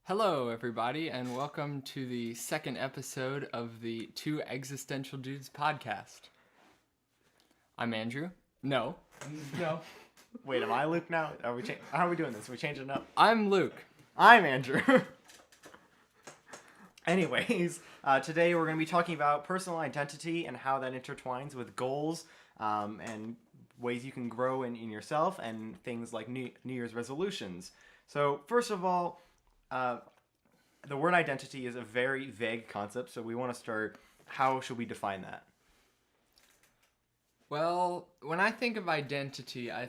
Hello, everybody, and welcome to the second episode of the Two Existential Dudes podcast. I'm Andrew. No. Wait, am I Luke now? How are we doing this? Are we changing it up? I'm Luke. I'm Andrew. Anyways, today we're going to be talking about personal identity and how that intertwines with goals and ways you can grow in yourself and things like New Year's resolutions. So, first of all, the word identity is a very vague concept, so we want to start, how should we define that? Well, when I think of identity, I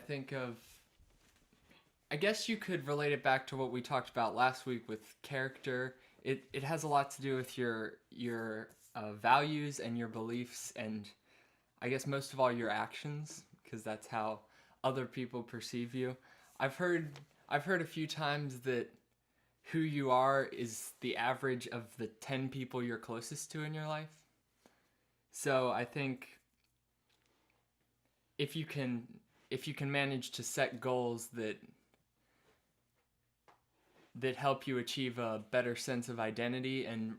guess you could relate it back to what we talked about last week with character. It has a lot to do with your values and your beliefs, and I guess most of all your actions, because that's how other people perceive you. I've heard a few times that who you are is the average of the 10 people you're closest to in your life. So I think if you can manage to set goals that help you achieve a better sense of identity, and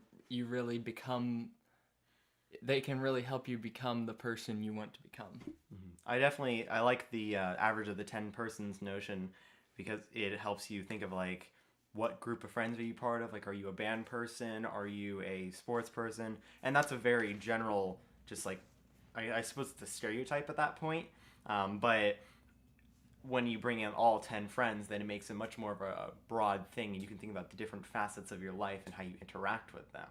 they can really help you become the person you want to become. Mm-hmm. I like the average of the 10 persons notion, because it helps you think of like, what group of friends are you part of? Like, are you a band person? Are you a sports person? And that's a very general, just like, I suppose it's a stereotype at that point. But when you bring in all 10 friends, then it makes it much more of a broad thing, and you can think about the different facets of your life and how you interact with them.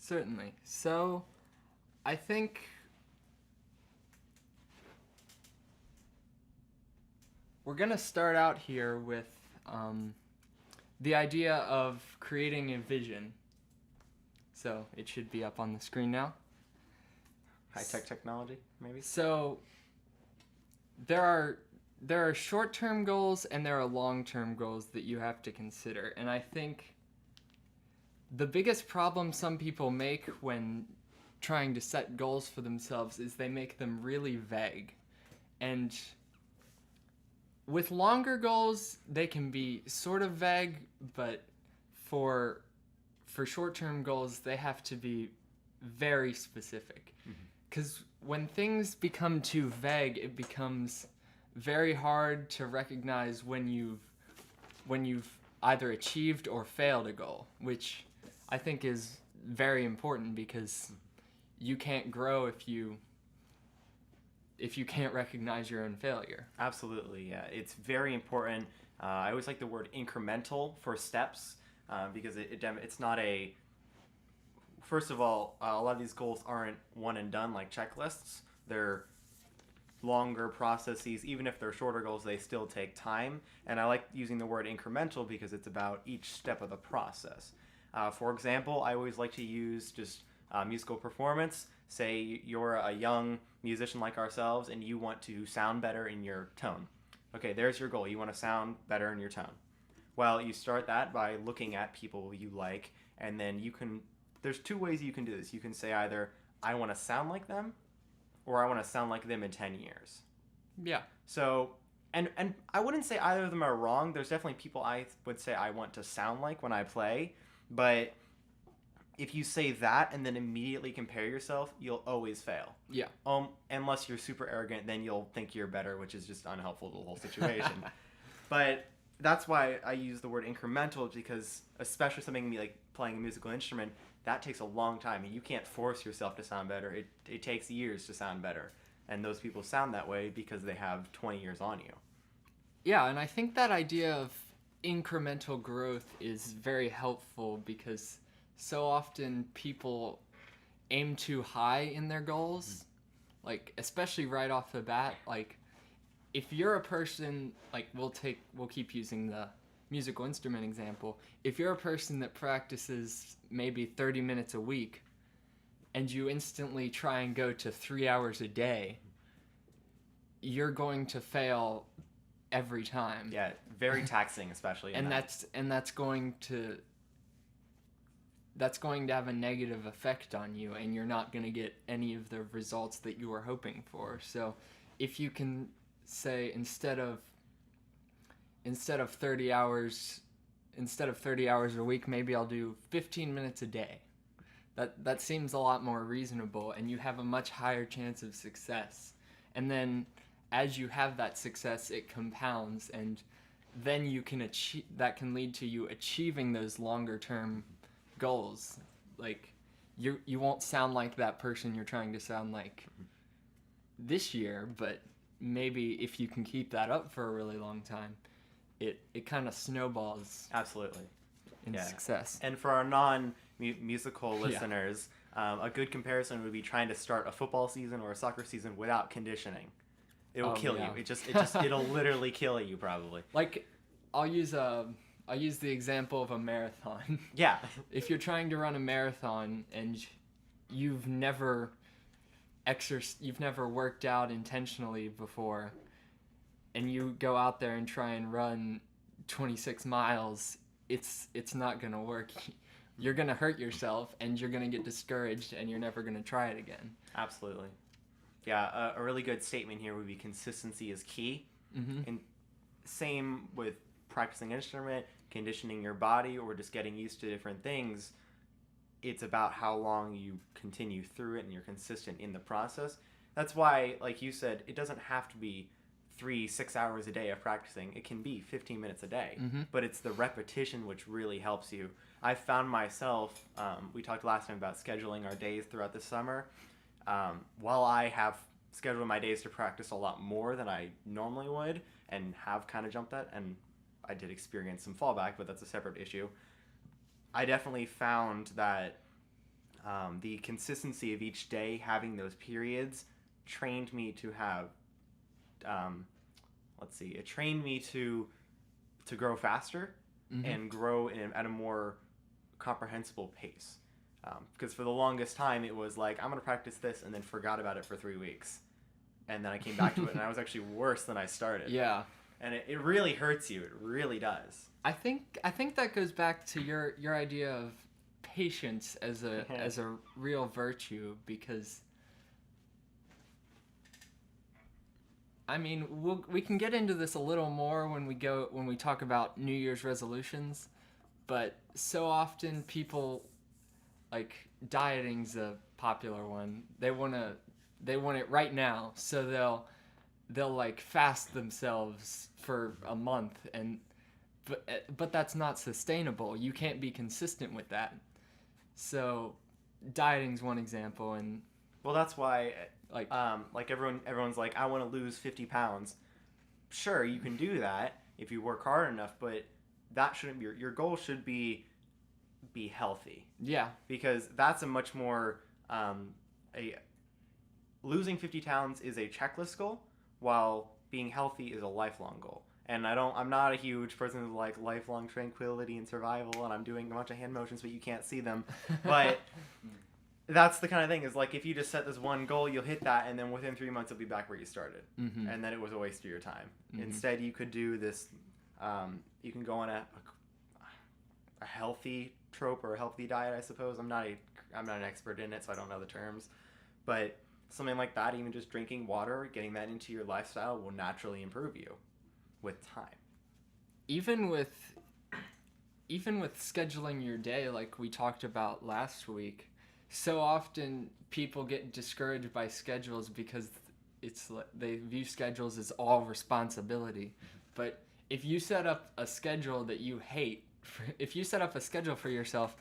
Certainly. So, I think we're going to start out here with the idea of creating a vision. So, it should be up on the screen now. High-tech technology, maybe? So, there are short-term goals and there are long-term goals that you have to consider. And I think the biggest problem some people make when trying to set goals for themselves is they make them really vague. And with longer goals, they can be sort of vague, but for short-term goals, they have to be very specific. Because when things become too vague, it becomes very hard to recognize when you've either achieved or failed a goal, which I think is very important, because you can't grow if you can't recognize your own failure. Absolutely, yeah. It's very important. I always like the word incremental for steps, because it's not a... First of all, a lot of these goals aren't one and done like checklists. They're longer processes. Even if they're shorter goals, they still take time. And I like using the word incremental because it's about each step of the process. For example, I always like to use just musical performance. Say you're a young musician like ourselves and you want to sound better in your tone. Okay, there's your goal. You want to sound better in your tone. Well, you start that by looking at people you like, and then there's two ways you can do this. You can say either, I want to sound like them, or I want to sound like them in 10 years. Yeah. So, and I wouldn't say either of them are wrong. There's definitely people I would say I want to sound like when I play, but if you say that and then immediately compare yourself, you'll always fail. Yeah. Unless you're super arrogant, then you'll think you're better, which is just unhelpful to the whole situation. But that's why I use the word incremental, because especially something like playing a musical instrument, that takes a long time, and you can't force yourself to sound better. It takes years to sound better, and those people sound that way because they have 20 years on you. Yeah, and I think that idea of incremental growth is very helpful, because so often people aim too high in their goals, like especially right off the bat. Like, if you're a person, like we'll keep using the musical instrument example. If you're a person that practices maybe 30 minutes a week and you instantly try and go to 3 hours a day, you're going to fail every time. Yeah, very taxing, especially. That's going to have a negative effect on you, and you're not going to get any of the results that you were hoping for. So if you can say, instead of instead of 30 hours a week, maybe I'll do 15 minutes a day. That seems a lot more reasonable, and you have a much higher chance of success. And then as you have that success, it compounds, and then you can achieve, that can lead to you achieving those longer term goals. Like you won't sound like that person you're trying to sound like this year, but maybe if you can keep that up for a really long time, it kind of snowballs Absolutely. in success. And for our non-musical listeners, a good comparison would be trying to start a football season or a soccer season without conditioning. It will kill you. It'll literally kill you probably. Like, I'll use the example of a marathon. Yeah. If you're trying to run a marathon and you've never worked out intentionally before, and you go out there and try and run 26 miles, it's not gonna work. You're gonna hurt yourself, and you're gonna get discouraged, and you're never gonna try it again. Absolutely. Yeah, a really good statement here would be consistency is key. Mm-hmm. And same with practicing an instrument, conditioning your body, or just getting used to different things. It's about how long you continue through it and you're consistent in the process. That's why, like you said, it doesn't have to be 3-6 hours a day of practicing. It can be 15 minutes a day. Mm-hmm. But it's the repetition which really helps you. I found myself, we talked last time about scheduling our days throughout the summer. While I have scheduled my days to practice a lot more than I normally would and have kind of jumped that, and I did experience some fallback, but that's a separate issue. I definitely found that the consistency of each day, having those periods, trained me to have, it trained me to grow faster Mm-hmm. and grow at a more comprehensible pace. Because for the longest time, it was like, I'm going to practice this, and then forgot about it for 3 weeks. And then I came back to it, and I was actually worse than I started. Yeah. And it really hurts you. It really does. I think that goes back to your idea of patience as a real virtue, because I mean, we can get into this a little more when we talk about New Year's resolutions, but so often people, like, dieting's a popular one. They want it right now, so they'll like fast themselves for a month, but that's not sustainable. You can't be consistent with that. So dieting's one example, and well, that's why like everyone's like, I want to lose 50 pounds. Sure, you can do that if you work hard enough, but that shouldn't be your goal. Should be healthy. Yeah, because that's a much more losing 50 pounds is a checklist goal, while being healthy is a lifelong goal. And I'm not a huge person who's like lifelong tranquility and survival, and I'm doing a bunch of hand motions, but you can't see them. But that's the kind of thing, is like, if you just set this one goal, you'll hit that, and then within 3 months, you'll be back where you started. Mm-hmm. And then it was a waste of your time. Mm-hmm. Instead, you could do this, you can go on a healthy trope or a healthy diet, I suppose. I'm not an expert in it, so I don't know the terms. But something like that, even just drinking water, getting that into your lifestyle, will naturally improve you with time. Even with scheduling your day, like we talked about last week, so often people get discouraged by schedules because they view schedules as all responsibility. But if you set up a schedule that you hate, if you set up a schedule for yourself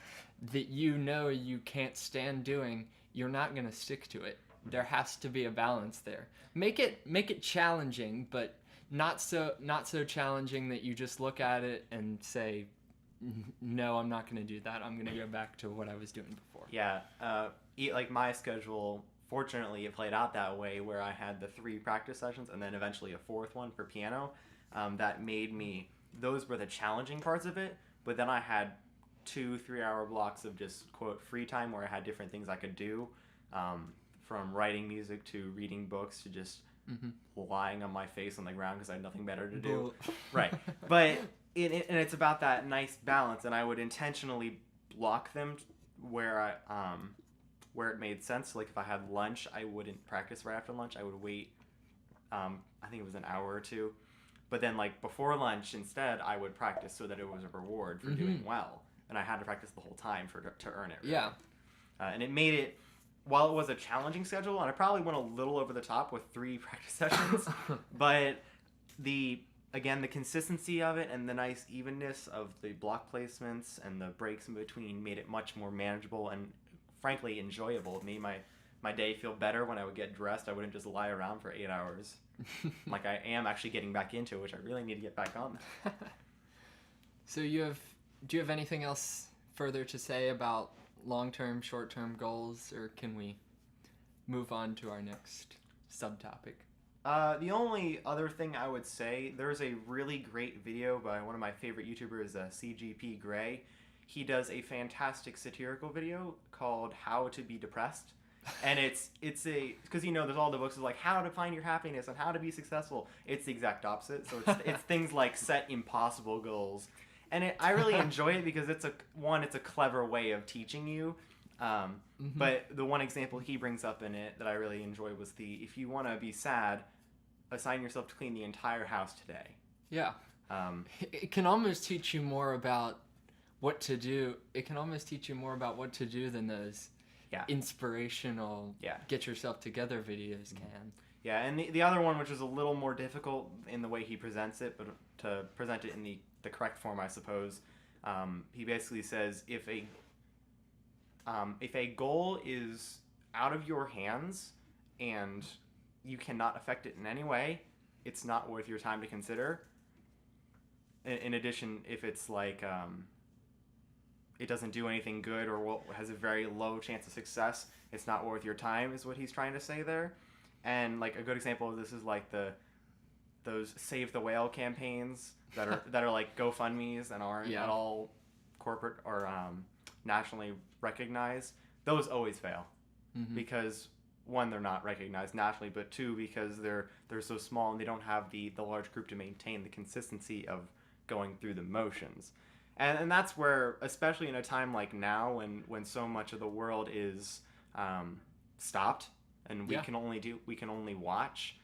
that you know you can't stand doing, you're not going to stick to it. There has to be a balance there. Make it challenging, but not so challenging that you just look at it and say, no, I'm not going to do that. I'm going to go back to what I was doing before. Yeah, like my schedule, fortunately, it played out that way, where I had the 3 practice sessions and then eventually a 4th one for piano. That made me, those were the challenging parts of it, but then I had 2-3 hour blocks of just, quote, free time, where I had different things I could do, from writing music to reading books to just lying on my face on the ground because I had nothing better to do. Right. But and it's about that nice balance, and I would intentionally block them where it made sense. Like if I had lunch, I wouldn't practice right after lunch. I would wait, I think it was an hour or two. But then like before lunch, instead, I would practice so that it was a reward for doing well, and I had to practice the whole time to earn it. Really. Yeah. And it made it, while it was a challenging schedule, and I probably went a little over the top with 3 practice sessions, but the consistency of it and the nice evenness of the block placements and the breaks in between made it much more manageable and frankly enjoyable. It made my day feel better when I would get dressed. I wouldn't just lie around for 8 hours. Like I am actually getting back into it, which I really need to get back on that. So do you have anything else further to say about long-term, short-term goals, or can we move on to our next subtopic? The only other thing I would say, there's a really great video by one of my favorite YouTubers, CGP Grey. He does a fantastic satirical video called How to Be Depressed. And it's because there's all the books of like how to find your happiness and how to be successful. It's the exact opposite. So it's things like set impossible goals. And I really enjoy it because it's a clever way of teaching you. But the one example he brings up in it that I really enjoy was if you want to be sad, assign yourself to clean the entire house today. Yeah. It can almost teach you more about what to do. It can almost teach you more about what to do than those inspirational get yourself together videos can. Yeah, and the other one, which is a little more difficult in the way he presents it, but to present it in the correct form, I suppose, he basically says if a goal is out of your hands and you cannot affect it in any way, it's not worth your time to consider. In addition, if it's like it doesn't do anything good or has a very low chance of success, it's not worth your time, is what he's trying to say there. And like a good example of this is like those Save the Whale campaigns that are like GoFundMe's and aren't at all corporate or nationally recognized. Those always fail because one, they're not recognized nationally, but two, because they're so small and they don't have the large group to maintain the consistency of going through the motions. And that's where, especially in a time like now when so much of the world is stopped and we can only watch.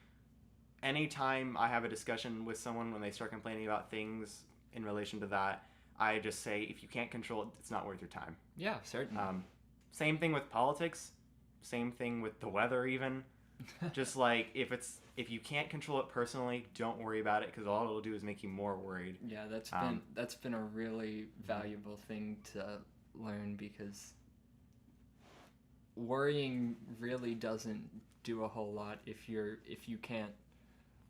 Anytime I have a discussion with someone when they start complaining about things in relation to that, I just say, if you can't control it, it's not worth your time. Yeah, certainly. Same thing with politics. Same thing with the weather, even. Just like if you can't control it personally, don't worry about it because all it'll do is make you more worried. Yeah, that's been a really valuable thing to learn because worrying really doesn't do a whole lot if you can't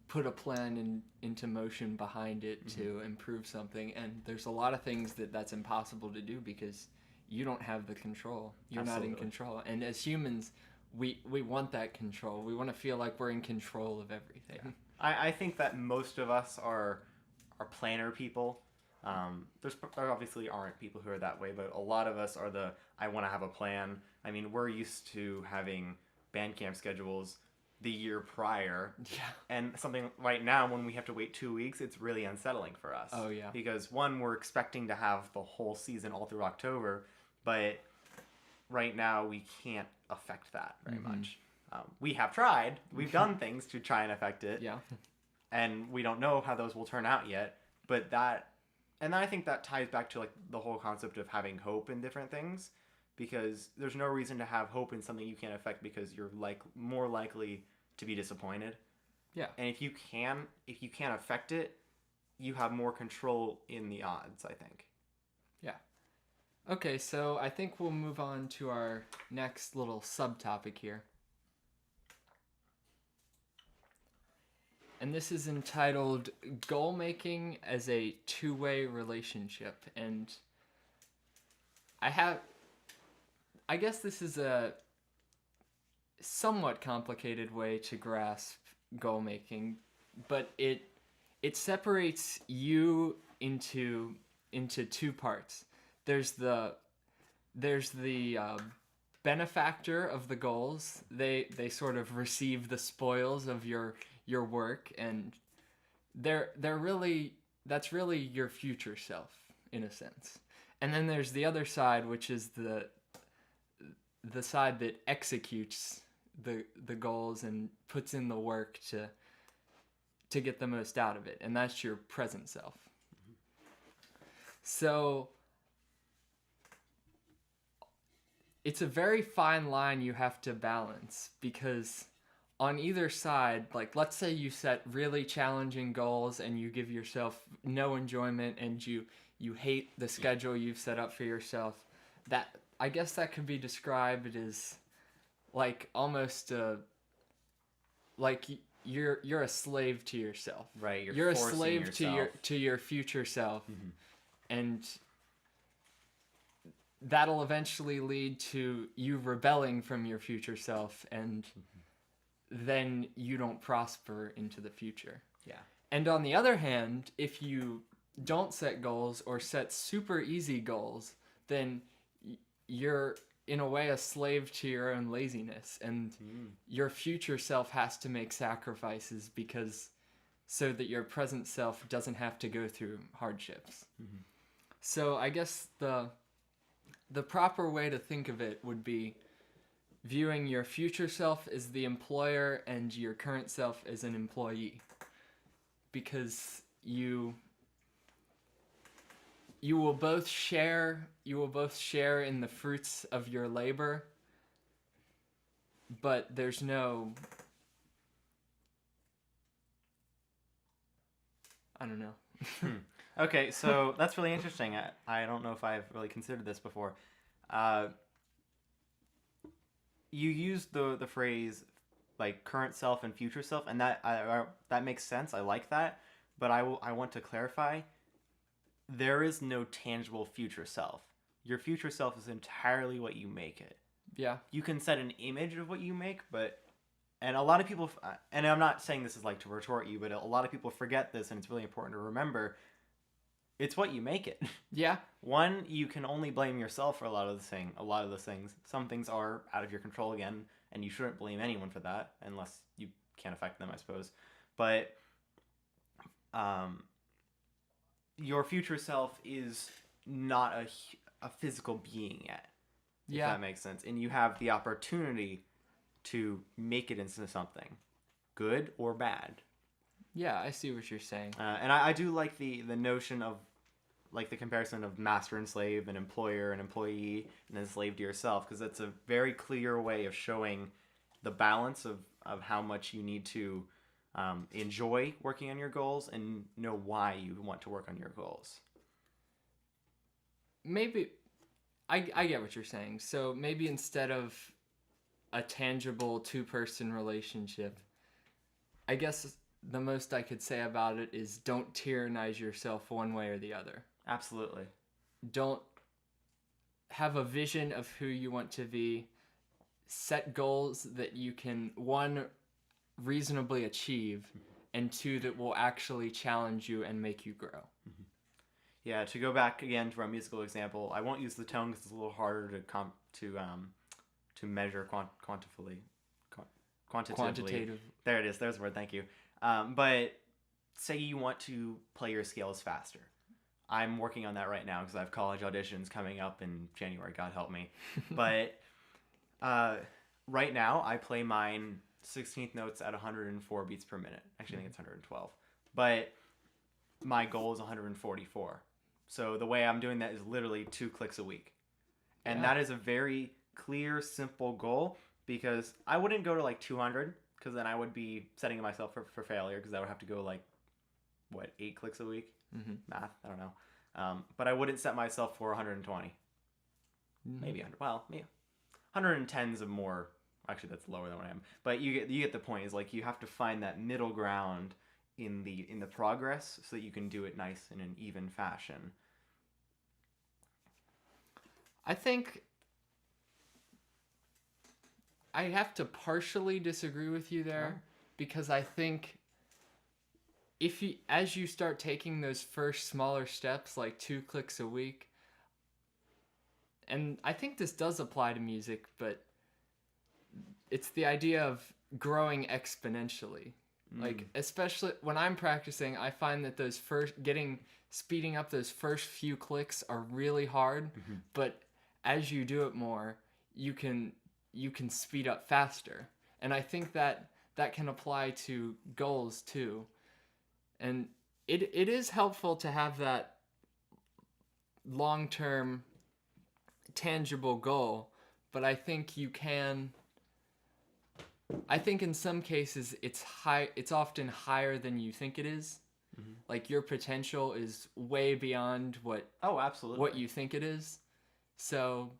put a plan into motion behind it to improve something. And there's a lot of things that's impossible to do because you don't have the control. You're Absolutely. Not in control. And as humans, we want that control. We want to feel like we're in control of everything. Yeah. I think that most of us are planner people. There obviously aren't people who are that way, but a lot of us are I want to have a plan. I mean, we're used to having band camp schedules the year prior. Yeah. And something right now when we have to wait 2 weeks, it's really unsettling for us. Oh, yeah. Because one, we're expecting to have the whole season all through October, but right now we can't affect that very much. We have tried. We've done things to try and affect it. Yeah. And we don't know how those will turn out yet. But I think that ties back to like the whole concept of having hope in different things, because there's no reason to have hope in something you can't affect because you're more likely to be disappointed. Yeah. And if you can't affect it, you have more control in the odds, I think. Yeah. Okay, so I think we'll move on to our next little subtopic here. And this is entitled Goal Making as a Two-Way Relationship. And I guess this is a somewhat complicated way to grasp goal making, but it separates you into two parts. There's the benefactor of the goals. They sort of receive the spoils of your work, and that's really your future self in a sense. And then there's the other side, which is the side that executes the goals and puts in the work to get the most out of it, and that's your present self. So it's a very fine line you have to balance, because on either side, like let's say you set really challenging goals and you give yourself no enjoyment and you hate the schedule you've set up for yourself, that I guess that could be described as like almost like you're a slave to yourself. Right, You're a forcing slave yourself. to your future self. And that'll eventually lead to you rebelling from your future self, and then you don't prosper into the future. Yeah. And on the other hand, if you don't set goals or set super easy goals, then you're in a way a slave to your own laziness, and your future self has to make sacrifices because so that your present self doesn't have to go through hardships. So I guess the proper way to think of it would be viewing your future self as the employer and your current self as an employee, because you will both share in the fruits of your labor, but there's no, I don't know. Okay, so that's really interesting. I don't know if I've really considered this before. You used the phrase like current self and future self, and that makes sense. I like that, but I want to clarify. There is no tangible future self. Your future self is entirely what you make it. Yeah. You can set an image of what you make, and a lot of people, and I'm not saying this is like to retort you, but a lot of people forget this, and it's really important to remember. It's what you make it. Yeah. One, you can only blame yourself for a lot of the things. Some things are out of your control again, and you shouldn't blame anyone for that unless you can't affect them, I suppose. But your future self is not a physical being yet. If that makes sense. And you have the opportunity to make it into something, good or bad. Yeah, I see what you're saying. And I do like the notion of, like the comparison of master and slave, and employer and employee, and then slave to yourself, because that's a very clear way of showing the balance of how much you need to enjoy working on your goals and know why you want to work on your goals. Maybe, I get what you're saying. So maybe instead of a tangible two-person relationship, I guess the most I could say about it is don't tyrannize yourself one way or the other. Absolutely. Don't have a vision of who you want to be. Set goals that you can, one, reasonably achieve, and two, that will actually challenge you and make you grow. Yeah, to go back again to our musical example, I won't use the tone because it's a little harder to measure quantitatively. Quantitative. There it is. There's the word. Thank you. But say you want to play your scales faster. I'm working on that right now because I have college auditions coming up in January. God help me. But right now I play mine 16th notes at 104 beats per minute. Actually, I think it's 112. But my goal is 144. So the way I'm doing that is literally 2 clicks a week. And that is a very clear, simple goal, because I wouldn't go to like 200, because then I would be setting myself for failure, because I would have to go like, 8 clicks a week? Math, I don't know. But I wouldn't set myself for 120. Maybe 100. Well, maybe 110's of more. Actually, that's lower than what I am. But you get the point. Is like you have to find that middle ground in the progress so that you can do it nice in an even fashion. I think I have to partially disagree with you there, because I think as you start taking those first smaller steps, like 2 clicks a week, and I think this does apply to music, but it's the idea of growing exponentially. Like, especially when I'm practicing, I find that speeding up those first few clicks are really hard, but as you do it more, you can speed up faster. And I think that can apply to goals too. And it is helpful to have that long-term tangible goal, but I think in some cases it's often higher than you think it is. Mm-hmm. Like your potential is way beyond Oh, absolutely. what you think it is. So,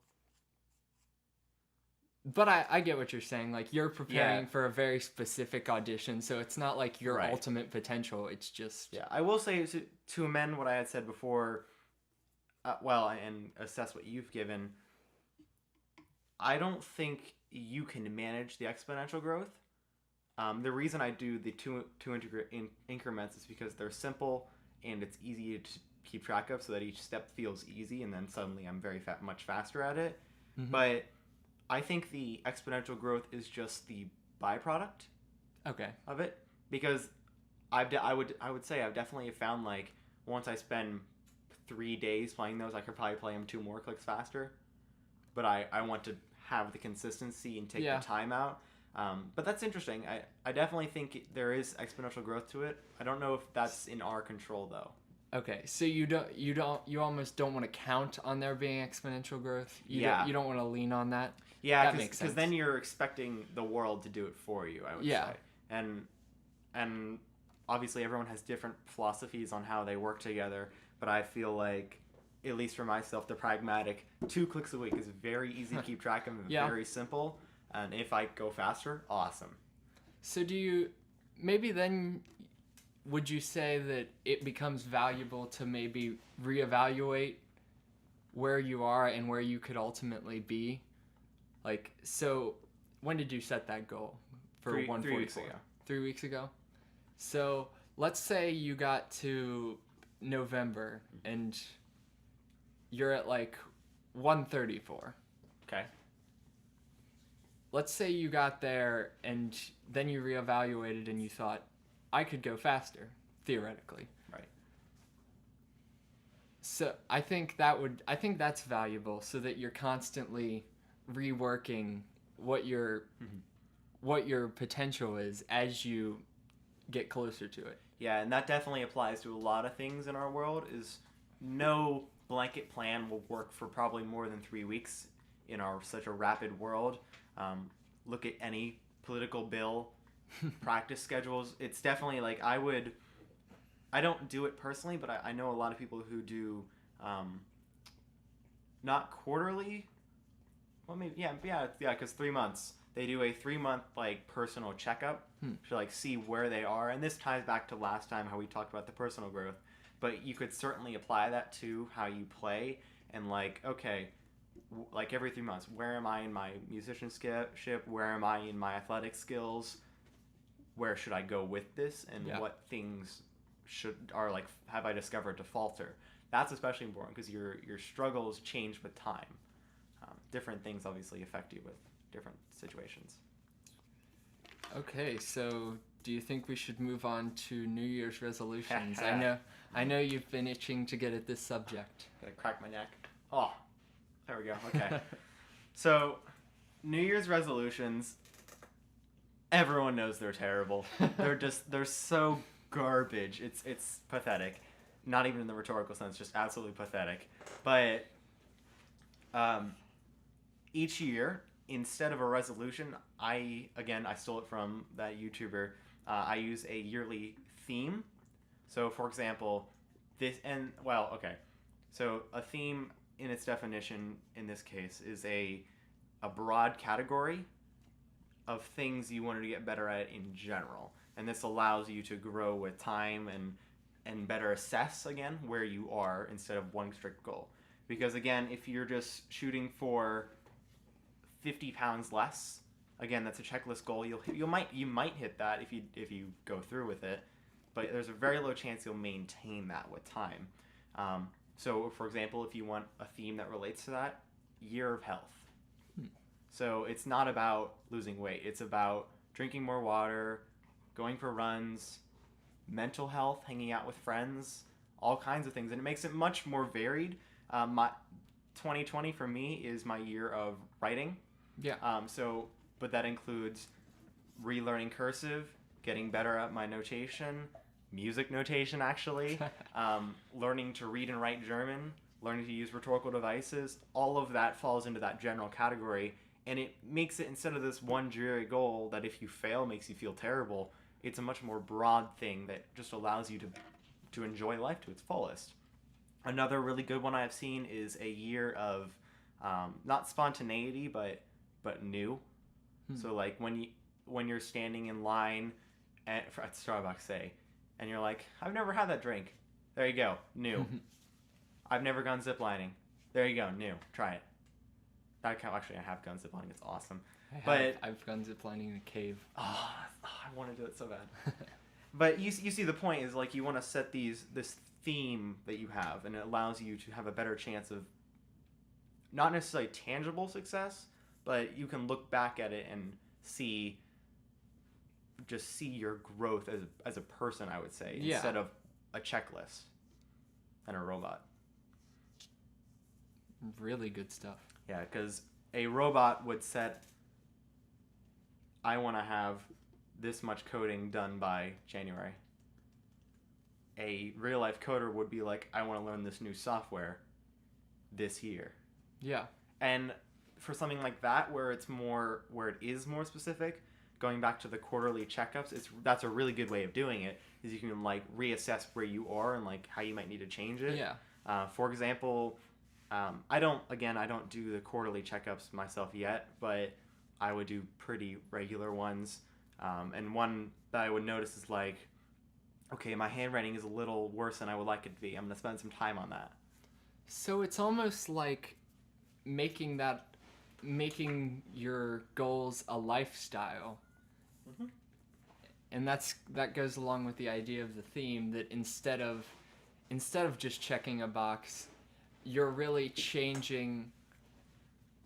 but I get what you're saying. Like you're preparing for a very specific audition, so it's not like your Right. ultimate potential. It's just Yeah, I will say to amend what I had said before, and assess what you've given. I don't think you can manage the exponential growth. The reason I do the two increments is because they're simple and it's easy to keep track of, so that each step feels easy, and then suddenly I'm very much faster at it. Mhm. But I think the exponential growth is just the byproduct okay. of it, because I would say I've definitely found, like, once I spend 3 days playing those, I could probably play them 2 more clicks faster. But I want to have the consistency and take the time out. But that's interesting. I definitely think there is exponential growth to it. I don't know if that's in our control though. Okay, so you almost don't want to count on there being exponential growth. You don't want to lean on that. Yeah, that makes sense. Because then you're expecting the world to do it for you, I would say. And obviously everyone has different philosophies on how they work together, but I feel like, at least for myself, the pragmatic 2 clicks a week is very easy to keep track of and very simple. And if I go faster, awesome. So would you say that it becomes valuable to maybe reevaluate where you are and where you could ultimately be? Like, so when did you set that goal for 144? 3 weeks ago. 3 weeks ago? So let's say you got to November and you're at like 134. Okay. Let's say you got there and then you reevaluated and you thought, I could go faster, theoretically. Right. So I think that's valuable, so that you're constantly reworking what your potential is as you get closer to it. Yeah, and that definitely applies to a lot of things in our world. Is no blanket plan will work for probably more than 3 weeks in such a rapid world. Look at any political bill, practice schedules. It's definitely like I don't do it personally, but I know a lot of people who do, not quarterly. Well, maybe yeah, because 3 months they do a 3-month like personal checkup to like see where they are, and this ties back to last time how we talked about the personal growth. But you could certainly apply that to how you play, and like, okay, like every 3 months, where am I in my musicianship? Where am I in my athletic skills? Where should I go with this? And what things have I discovered to falter? That's especially important because your struggles change with time. Different things obviously affect you with different situations. Okay, so do you think we should move on to New Year's resolutions? I know you've been itching to get at this subject. Gonna crack my neck. Oh, there we go. Okay. So, New Year's resolutions, everyone knows they're terrible. They're so garbage. It's pathetic. Not even in the rhetorical sense, just absolutely pathetic. But each year, instead of a resolution, I stole it from that YouTuber. I use a yearly theme. So, for example, so a theme in its definition in this case is a broad category of things you wanted to get better at in general. And this allows you to grow with time and better assess, again, where you are instead of one strict goal. Because, again, if you're just shooting for 50 pounds less, again, that's a checklist goal. You might hit that if you go through with it, but there's a very low chance you'll maintain that with time. So, for example, if you want a theme that relates to that, year of health. So it's not about losing weight. It's about drinking more water, going for runs, mental health, hanging out with friends, all kinds of things. And it makes it much more varied. My 2020 for me is my year of writing. Yeah. But that includes relearning cursive, getting better at my notation, music notation, actually, learning to read and write German, learning to use rhetorical devices, all of that falls into that general category. And it makes it, instead of this one dreary goal that if you fail makes you feel terrible, it's a much more broad thing that just allows you to enjoy life to its fullest. Another really good one I've seen is a year of not spontaneity, but new. So like when you're standing in line at Starbucks, say, and you're like, I've never had that drink. There you go, new. I've never gone ziplining. There you go, new. Try it. Actually, I have gone ziplining. It's awesome. I've gone ziplining in a cave. Oh, I want to do it so bad. But you see the point is, like, you want to set this theme that you have, and it allows you to have a better chance of not necessarily tangible success, but you can look back at it and see your growth as a person, I would say, instead of a checklist and a robot. Really good stuff. Yeah, because a robot would set, I want to have this much coding done by January. A real-life coder would be like, I want to learn this new software this year. Yeah. And for something like that, where it is more specific, going back to the quarterly checkups, that's a really good way of doing it, is you can like reassess where you are and like how you might need to change it. Yeah. For example, I don't do the quarterly checkups myself yet, but I would do pretty regular ones. And one that I would notice is like, okay, my handwriting is a little worse than I would like it to be. I'm going to spend some time on that. So it's almost like making your goals a lifestyle. Mm-hmm. And that goes along with the idea of the theme, that instead of just checking a box, you're really changing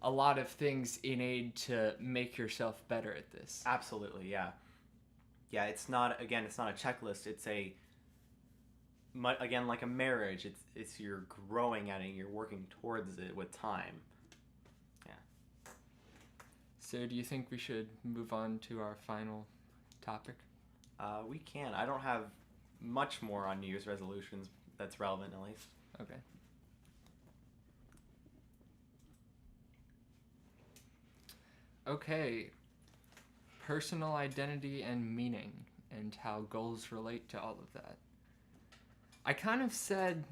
a lot of things in aid to make yourself better at this. Absolutely, yeah. Yeah, it's not a checklist. It's again, like a marriage. It's you're growing at it, and you're working towards it with time. Yeah. So do you think we should move on to our final topic? We can. I don't have much more on New Year's resolutions that's relevant, at least. Okay. Okay. Personal identity and meaning, and how goals relate to all of that. I kind of said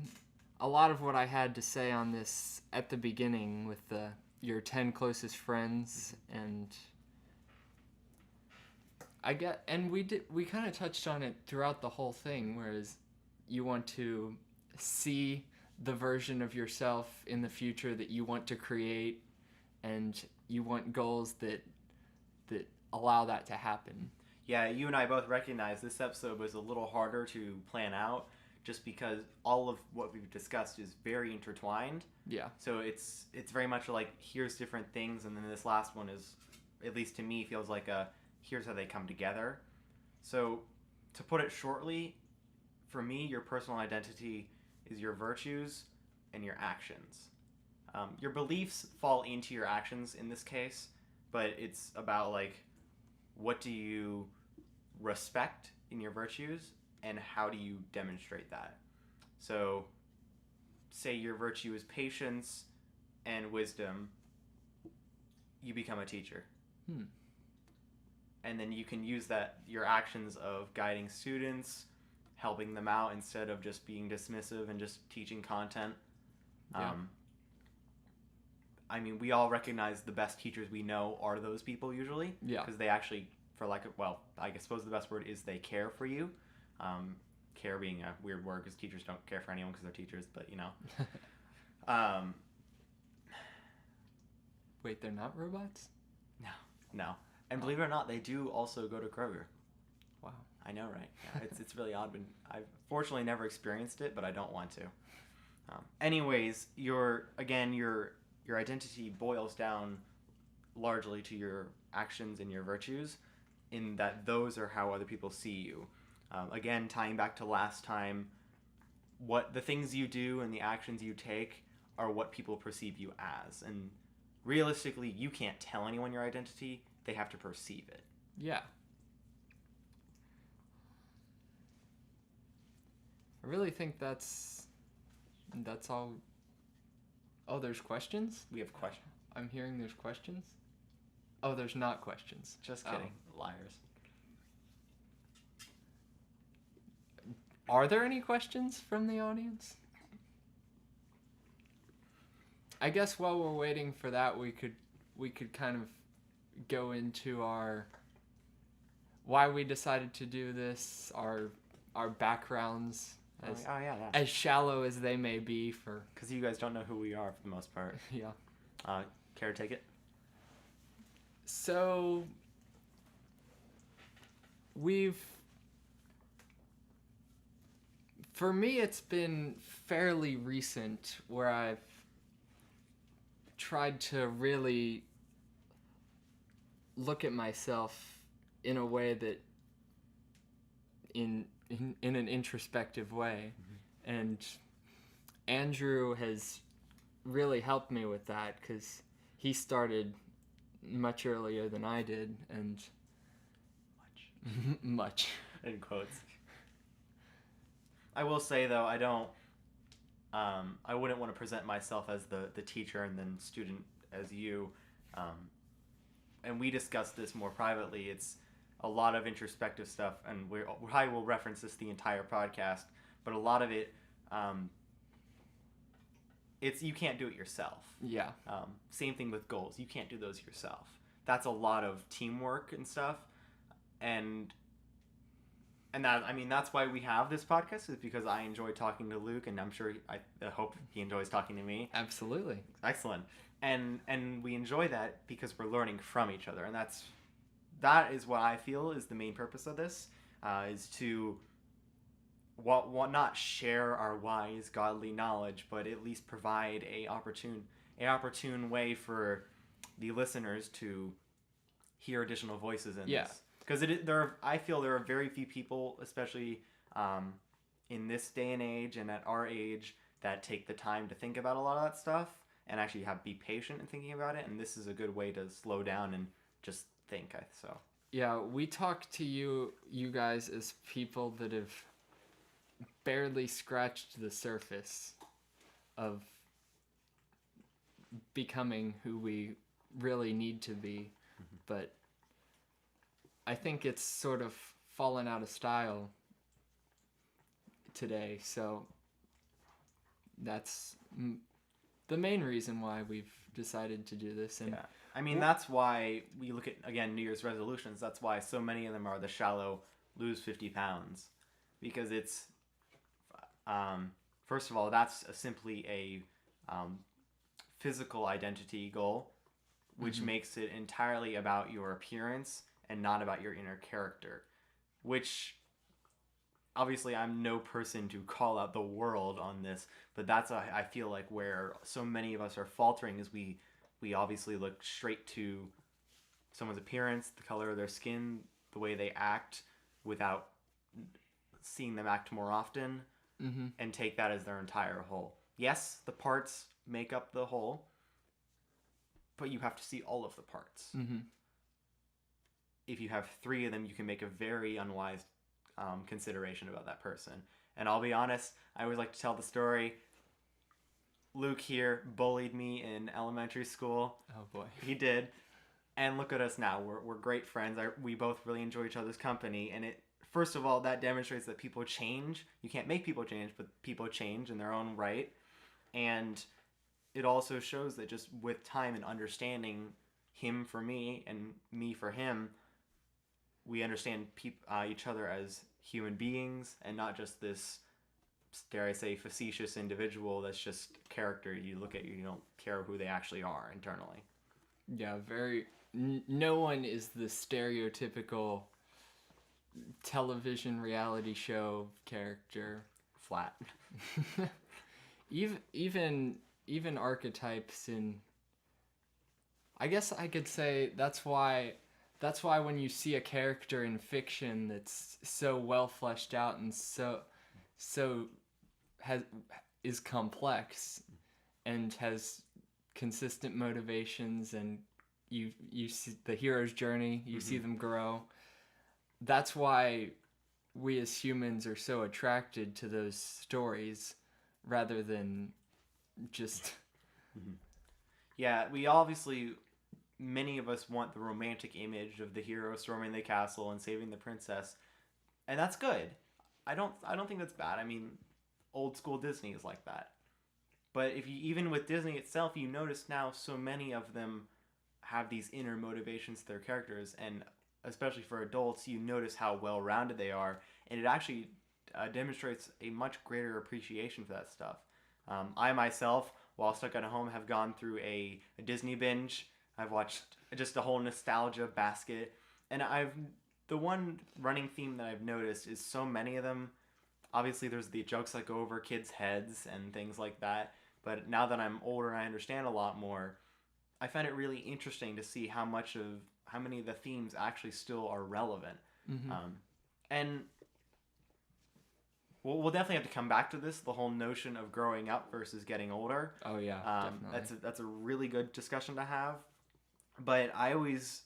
a lot of what I had to say on this at the beginning with your 10 closest friends, and we kind of touched on it throughout the whole thing, whereas you want to see the version of yourself in the future that you want to create, and you want goals that allow that to happen. Yeah, you and I both recognize this episode was a little harder to plan out, just because all of what we've discussed is very intertwined. Yeah. So it's very much like, here's different things, and then this last one is, at least to me, feels like here's how they come together. So to put it shortly, for me, your personal identity is your virtues and your actions. Your beliefs fall into your actions in this case, but it's about like, what do you respect in your virtues, and how do you demonstrate that? So, say your virtue is patience and wisdom, you become a teacher. And then you can use your actions of guiding students, helping them out instead of just being dismissive and just teaching content. Yeah. I mean, we all recognize the best teachers we know are those people usually. Yeah. Because they actually, I suppose the best word is they care for you. Care being a weird word because teachers don't care for anyone because they're teachers, but you know. Wait, they're not robots? No. And believe it or not, they do also go to Kroger. Wow. I know, right? Yeah, it's really odd. I've fortunately never experienced it, but I don't want to. Anyways, your identity boils down largely to your actions and your virtues, in that those are how other people see you. Again, tying back to last time, what the things you do and the actions you take are what people perceive you as. And realistically, you can't tell anyone your identity. They have to perceive it. Yeah. I really think that's all. Oh, there's questions? We have questions. I'm hearing there's questions. Oh, there's not questions. Just kidding. Liars. Are there any questions from the audience? I guess while we're waiting for that, we could kind of go into our why we decided to do this, our backgrounds, as shallow as they may be, for because you guys don't know who we are for the most part. Yeah. Care to take it? So for me, it's been fairly recent where I've tried to really look at myself in a way that in an introspective way. Mm-hmm. And Andrew has really helped me with that because he started much earlier than I did, and much in quotes. I will say though, I wouldn't want to present myself as the teacher and then student as you, and we discussed this more privately. It's a lot of introspective stuff, and I will reference this the entire podcast, but a lot of it, it's you can't do it yourself. Yeah. Same thing with goals. You can't do those yourself. That's a lot of teamwork and stuff, and that's why we have this podcast, is because I enjoy talking to Luke, and I'm sure I hope he enjoys talking to me. Absolutely. Excellent. And we enjoy that because we're learning from each other, and that is what I feel is the main purpose of this, is to not share our wise godly knowledge, but at least provide a opportune way for the listeners to hear additional voices in this. Because I feel there are very few people, especially in this day and age and at our age, that take the time to think about a lot of that stuff and actually be patient in thinking about it. And this is a good way to slow down and just think. Yeah, we talk to you guys as people that have barely scratched the surface of becoming who we really need to be, mm-hmm. But I think it's sort of fallen out of style today, so that's the main reason why we've decided to do this. And that's why we look at, again, New Year's resolutions. That's why so many of them are the shallow lose 50 pounds, because it's first of all, that's simply a physical identity goal, which mm-hmm. makes it entirely about your appearance and not about your inner character, which obviously I'm no person to call out the world on this, but that's I feel like where so many of us are faltering is we obviously look straight to someone's appearance, the color of their skin, the way they act, without seeing them act more often, mm-hmm. and take that as their entire whole. Yes, the parts make up the whole, but you have to see all of the parts. Mm-hmm. If you have 3 of them, you can make a very unwise consideration about that person. And I'll be honest, I always like to tell the story. Luke here bullied me in elementary school. Oh boy. He did. And look at us now. We're great friends. We both really enjoy each other's company. And first of all, that demonstrates that people change. You can't make people change, but people change in their own right. And it also shows that just with time and understanding him for me and me for him, we understand each other as human beings and not just this, dare I say, facetious individual that's just character. You look at you don't care who they actually are internally. Yeah, no one is the stereotypical television reality show character. Flat. Even archetypes in, I guess I could say that's why when you see a character in fiction that's so well fleshed out and is complex and has consistent motivations, and you see the hero's journey, you mm-hmm. see them grow. That's why we as humans are so attracted to those stories rather than just Yeah, we obviously, many of us want the romantic image of the hero storming the castle and saving the princess, and that's good. I don't think that's bad. I mean, old school Disney is like that. But if you, even with Disney itself, you notice now so many of them have these inner motivations to their characters, and especially for adults, you notice how well rounded they are, and it actually demonstrates a much greater appreciation for that stuff. I myself, while stuck at home, have gone through a Disney binge. I've watched just a whole nostalgia basket, and the one running theme that I've noticed is so many of them. Obviously, there's the jokes that go over kids' heads and things like that. But now that I'm older and I understand a lot more, I find it really interesting to see how many of the themes actually still are relevant. mm-hmm. And we'll definitely have to come back to this, the whole notion of growing up versus getting older. Oh yeah, definitely. That's a really good discussion to have. But I always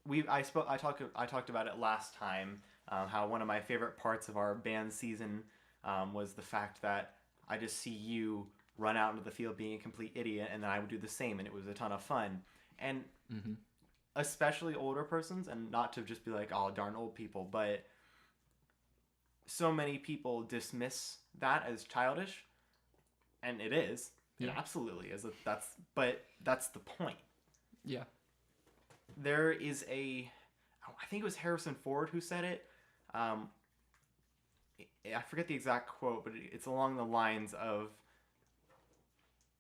I talked about it last time. How one of my favorite parts of our band season was the fact that I just see you run out into the field being a complete idiot, and then I would do the same, and it was a ton of fun. And mm-hmm. especially older persons, and not to just be like, oh, darn old people, but so many people dismiss that as childish, and it is. Yeah. It absolutely is. But that's the point. Yeah. There is I think it was Harrison Ford who said it. I forget the exact quote, but it's along the lines of,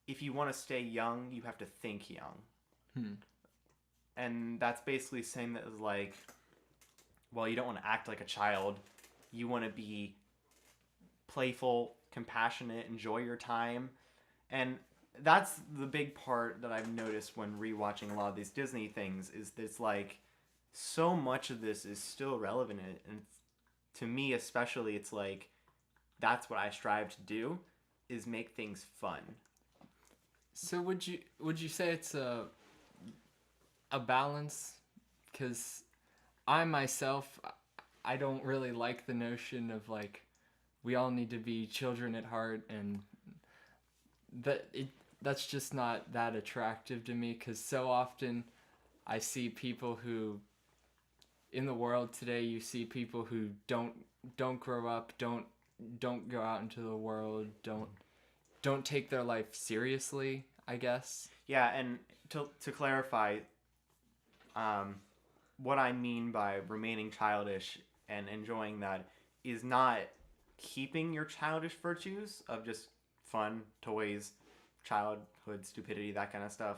if you want to stay young, you have to think young. And that's basically saying that is like, well, you don't want to act like a child. You want to be playful, compassionate, enjoy your time. And that's the big part that I've noticed when rewatching a lot of these Disney things, is that it's like, so much of this is still relevant. And to me especially, it's like, that's what I strive to do, is make things fun. So would you say it's a balance? Because I myself, I don't really like the notion of like, we all need to be children at heart, and that's just not that attractive to me, because so often I see people who, in the world today, you see people who don't grow up, don't go out into the world, don't take their life seriously, I guess. Yeah, and to clarify, what I mean by remaining childish and enjoying that is not keeping your childish virtues of just fun, toys, childhood stupidity, that kind of stuff,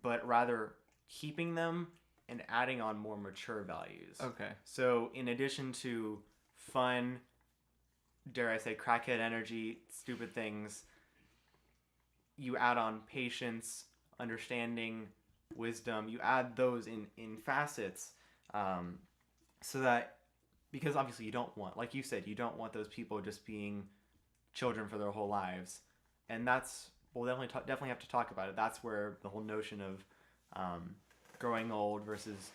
but rather keeping them and adding on more mature values. Okay. So in addition to fun, dare I say, crackhead energy, stupid things, you add on patience, understanding, wisdom. You add those in facets, so that, because obviously you don't want, like you said, you don't want those people just being children for their whole lives, and that's, we'll definitely have to talk about it. That's where the whole notion of growing old versus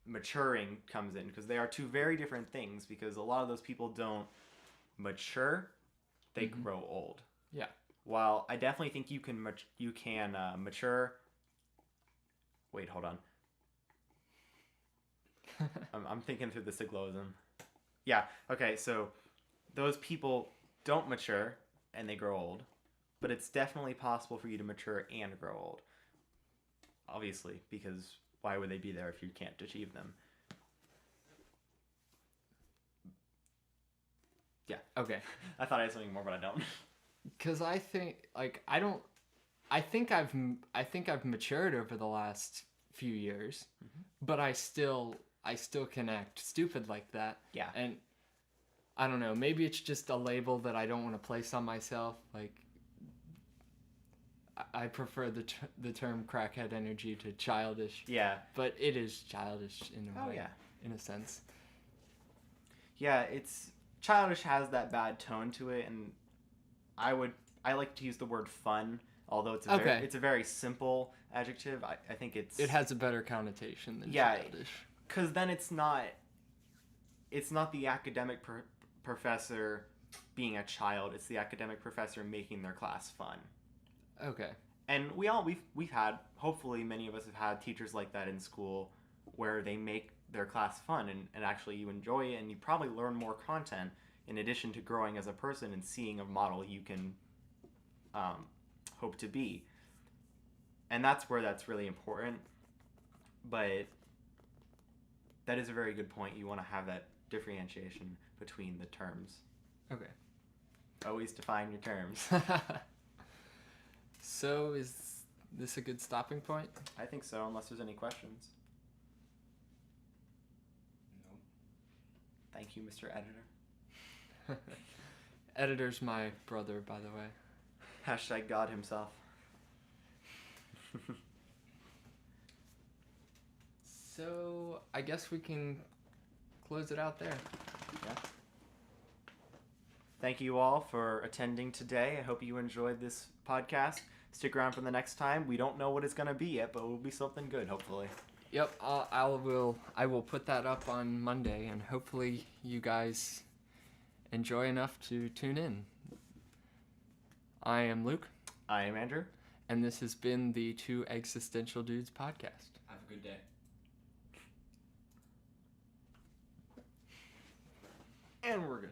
maturing comes in, because they are two very different things. Because a lot of those people don't mature; they grow old. Yeah. While I definitely think you can mature. Wait, hold on. I'm thinking through the syllogism. Yeah. Okay. So those people don't mature and they grow old, but it's definitely possible for you to mature and grow old. Obviously, because why would they be there if you can't achieve them? Yeah. Okay. I thought I had something more, but I don't. Because I think, like, I think I've matured over the last few years, but I still can act stupid like that. Yeah. And I don't know, maybe it's just a label that I don't want to place on myself. Like, I prefer the term crackhead energy to childish. Yeah. But it is childish in a way. Yeah. In a sense. Yeah, it's childish, has that bad tone to it, and I like to use the word fun, although it's a very simple adjective. I think it has a better connotation than yeah, childish. Because then it's not the academic professor being a child. It's the academic professor making their class fun. Okay. And we've had, hopefully many of us have had teachers like that in school where they make their class fun and actually you enjoy it and you probably learn more content in addition to growing as a person and seeing a model you can hope to be. And that's where that's really important. But that is a very good point. You want to have that differentiation between the terms. Okay. Always define your terms. So is this a good stopping point? I think so, unless there's any questions. No. Thank you, Mr. Editor. Editor's my brother, by the way. Hashtag God himself. So I guess we can close it out there. Yeah. Thank you all for attending today. I hope you enjoyed this podcast. Stick around for the next time. We don't know what it's going to be yet, but it will be something good, hopefully. Yep, I will put that up on Monday, and hopefully you guys enjoy enough to tune in. I am Luke, I am Andrew. and this has been the Two Existential Dudes podcast. Have a good day. And we're good.